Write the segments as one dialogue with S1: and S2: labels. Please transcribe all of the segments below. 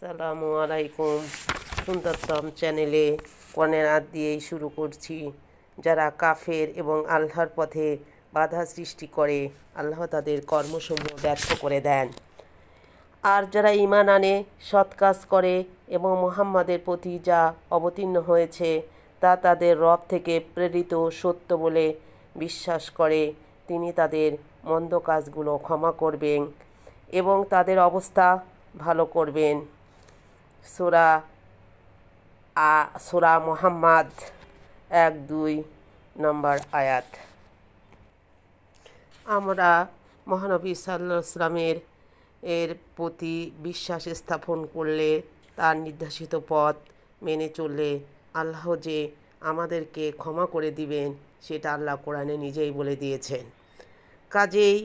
S1: আসসালামু আলাইকুম। সুন্দরতম চ্যানেলে কোরআনের আয়াত দিয়েই শুরু করছি। যারা কাফের এবং আল্লাহর পথে বাধা সৃষ্টি করে, আল্লাহ তাদের কর্মসমূহ ব্যর্থ করে দেন। আর যারা ঈমান আনে, সৎ কাজ করে এবং মুহাম্মাদের প্রতি যা অবতীর্ণ হয়েছে তা তাদের রব থেকে প্রেরিত সত্য বলে বিশ্বাস করে, তিনি তাদের মন্দ কাজগুলো ক্ষমা করবেন এবং তাদের অবস্থা ভালো করবেন। সূরা মুহাম্মদ 1-2 নম্বর আয়াত। আমরা মহানবী সাল্লাল্লাহু আলাইহি ওয়াসাল্লামের প্রতি বিশ্বাস স্থাপন করলে, তার নির্দেশিত পথ মেনে চললে আল্লাহ যে আমাদেরকে ক্ষমা করে দিবেন সেটা আল্লাহ কোরআনে নিজেই বলে দিয়েছেন। কাজেই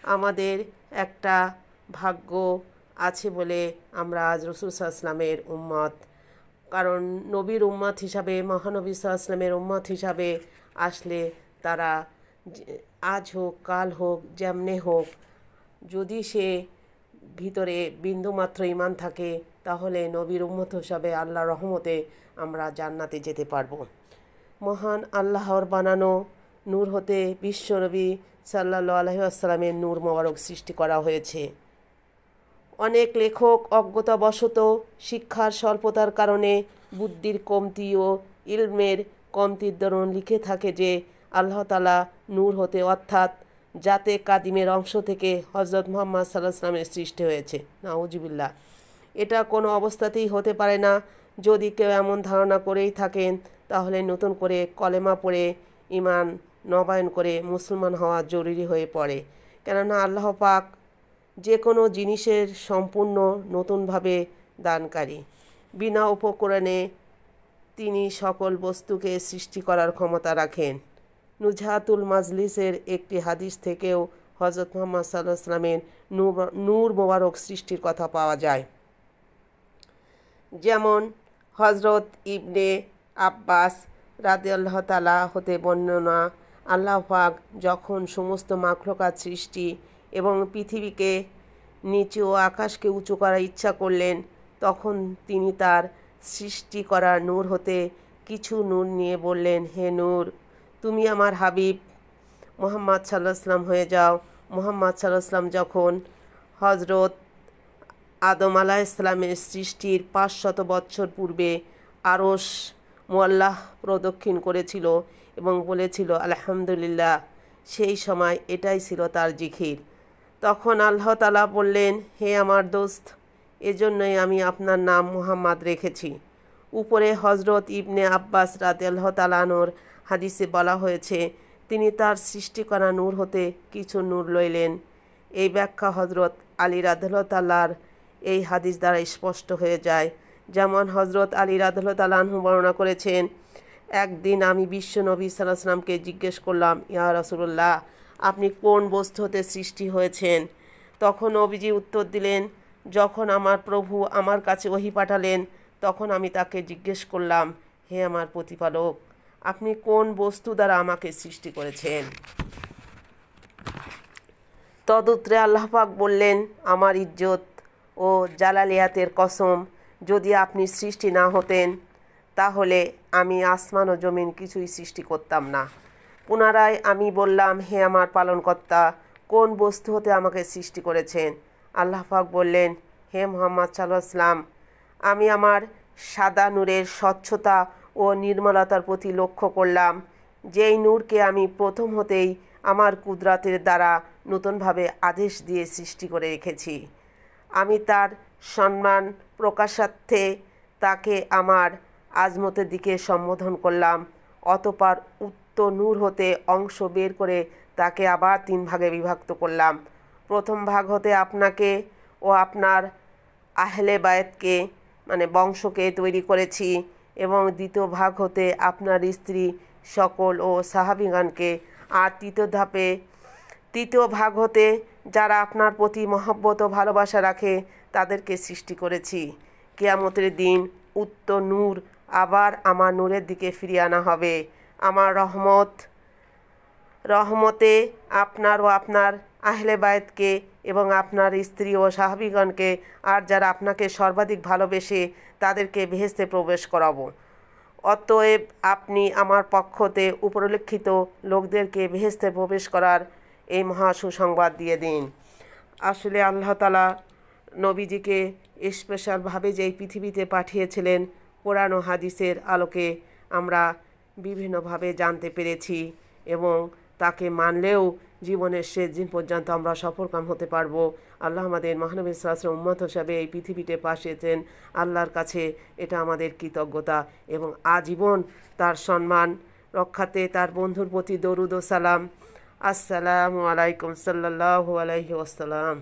S1: আমাদের একটা ভাগ্য আছে বলে আমরা আজ রাসূল সাল্লাল্লাহু আলাইহি ওয়াসাল্লামের উম্মত। কারণ নবীর উম্মত হিসাবে, মহানবী সাল্লাল্লাহু আলাইহি ওয়াসাল্লামের উম্মত হিসাবে আসলে তারা আজ হোক কাল হোক যেমনে হোক, যদি সে ভিতরে বিন্দুমাত্র ঈমান থাকে তাহলে নবীর উম্মত হিসাবে আল্লাহর রহমতে আমরা জান্নাতে যেতে পারবো। মহান আল্লাহর বানানো নূর হতে বিশ্বনবী সাল্লাল্লাহু আলাইহি ওয়াসাল্লামের নূর মোবারক সৃষ্টি করা হয়েছে। অনেক লেখক অজ্ঞতাবশত শিক্ষার স্বল্পতার কারণে, বুদ্ধির কমতি ও ইলমের কমতির দরুন লিখে থাকে যে আল্লাহ তাআলা নূর হতে অর্থাৎ জাতে কাদিমের অংশ থেকে হযরত মুহাম্মদ সাল্লাল্লাহু আলাইহি ওয়াসাল্লামের সৃষ্টি হয়েছে। নাউজুবিল্লাহ। এটা কোনো অবস্থাতেই হতে পারে না। যদি কেউ এমন ধারণা করেই থাকেন তাহলে নতুন করে কলেমা পড়ে ঈমান নবায়ন করে মুসলমান হওয়া জরুরি হয়ে পড়ে। কেননা আল্লাহ পাক যে কোনো জিনিসের সম্পূর্ণ নতুনভাবে দানকারী। বিনা উপকরণে তিনি সকল বস্তুকে সৃষ্টি করার ক্ষমতা রাখেন। নুজহাতুল মাজলিসের একটি হাদিস থেকেও হযরত মুহাম্মদ সাল্লাল্লাহু আলাইহি ওয়াসাল্লামের নূর মোবারক সৃষ্টির কথা পাওয়া যায়। যেমন হযরত ইবনে আব্বাস রাদিয়াল্লাহু তাআলা হতে বর্ণনা, আল্লাহ পাক যখন সমস্ত মাখলুকাত সৃষ্টি এবং পৃথিবীকে নিচু ও আকাশকে উঁচু করার ইচ্ছা করলেন, তখন তিনি তার সৃষ্টি করা নূর হতে কিছু নূর নিয়ে বললেন, হে নূর, তুমি আমার হাবিব মুহাম্মদ সাল্লাল্লাহু আলাইহি ওয়াসাল্লাম হয়ে যাও। মুহাম্মদ সাল্লাল্লাহু আলাইহি ওয়াসাল্লাম যখন হযরত আদম আলাইহিস সালামের সৃষ্টির 500 বছর পূর্বে আরশ মুআল্লাহ প্রদক্ষিণ করেছিল এবং বলেছিল আলহামদুলিল্লাহ, সেই সময় এটাই ছিল তার জিকির। তখন আল্লাহ তাআলা বললেন, হে আমার দোস্ত, এজন্যই আমি আপনার নাম মুহাম্মদ রেখেছি। উপরে হযরত ইবনে আব্বাস রাদিয়াল্লাহু তাআলা আনহুর হাদিসে বলা হয়েছে, তিনি তার সৃষ্টি করা নূর হতে কিছু নূর লইলেন। এই ব্যাখ্যা হযরত আলী রাদিয়াল্লাহু তাআলার এই হাদিস দ্বারা স্পষ্ট হয়ে যায়। যেমন হযরত আলী রাদিয়াল্লাহু তাআলা আনহু বর্ণনা করেছেন, একদিন আমি বিশ্বনবী সাল্লাল্লাহু আলাইহি ওয়াসাল্লামকে জিজ্ঞেস করলাম, ইয়া রাসূলুল্লাহ, আপনি কোন বস্তু হতে সৃষ্টি হয়েছেন? তখন নবীজি উত্তর দিলেন, যখন আমার প্রভু আমার কাছে ওহী পাঠালেন তখন আমি তাকে জিজ্ঞেস করলাম, হে আমার প্রতিপালক, আপনি কোন বস্তু দ্বারা আমাকে সৃষ্টি করেছেন? তদুত্তরে আল্লাহ পাক বললেন, আমার ইজ্জত ও জালালিয়াতের কসম, যদি আপনি সৃষ্টি না হতেন তাহলে আমি আসমান ও জমিন কিছুই সৃষ্টি করতাম না। পুনরায় আমি বললাম, হে আমার পালনকর্তা, কোন বস্তু হতে আমাকে সৃষ্টি করেছেন? আল্লাহ পাক বললেন, হে মুহাম্মদ সাল্লাল্লাহু আলাইহি ওয়াসাল্লাম, আমি আমার সাদা নূরের স্বচ্ছতা ও নির্মলতার প্রতি লক্ষ্য করলাম, যেই নূরকে আমি প্রথম হতেই আমার কুদরতের দ্বারা নতুনভাবে আদেশ দিয়ে সৃষ্টি করে রেখেছি। আমি তার সম্মান প্রকাশার্থে তাকে আমার আজমতের দিকে সম্বোধন করলাম। অতঃপর উক্ত নূর হতে অংশ বের করে তাকে আবার 3 ভাগে বিভক্ত করলাম। প্রথম ভাগ হতে আপনাকে ও আপনার আহলে বায়তকে বংশকে তৈরি করেছি এবং দ্বিতীয় ভাগ হতে আপনার স্ত্রী সকল ও সাহাবীগণকে, আর তৃতীয় ভাগ হতে যারা আপনার প্রতি মহব্বত ও ভালোবাসা রাখে তাদেরকে সৃষ্টি করেছি। কিয়ামতের দিন উক্ত নূর আবার আমার নূরের দিকে ফিরিয়ে আনা হবে। আমার রহমতে আপনার ও আপনার আহলে বায়েতকে এবং আপনার স্ত্রী ও সাহাবীগণকে, আর যারা আপনাকে সর্বাধিক ভালোবেসে তাদেরকে বেহেশতে প্রবেশ করাবো। অতএব আপনি আমার পক্ষতে উপরিল্লিখিত লোকদেরকে বেহেশতে প্রবেশ করার এই মহা সুসংবাদ দিয়ে দিন। আসলে আল্লাহ তাআলা নবীজিকে স্পেশালভাবে যে এই পৃথিবীতে পাঠিয়েছিলেন, কোরআন ও হাদিসের আলোকে আমরা বিভিন্নভাবে জানতে পেরেছি, এবং তাকে মানলেও জীবনের শেষ দিন পর্যন্ত আমরা সফলকাম হতে পারবো। আল্লাহ আমাদের মহানবী সাল্লাল্লাহু আলাইহি ওয়াসাল্লাম উম্মত হিসাবে এই পৃথিবীতে পাঠিয়েছেন। আল্লাহর কাছে এটা আমাদের কৃতজ্ঞতা, এবং আজীবন তার সম্মান রক্ষাতে তার বন্ধুর প্রতি দরুদ ও সালাম। আসসালামু আলাইকুম সাল্লাল্লাহু আলাইহি ওয়াসাল্লাম।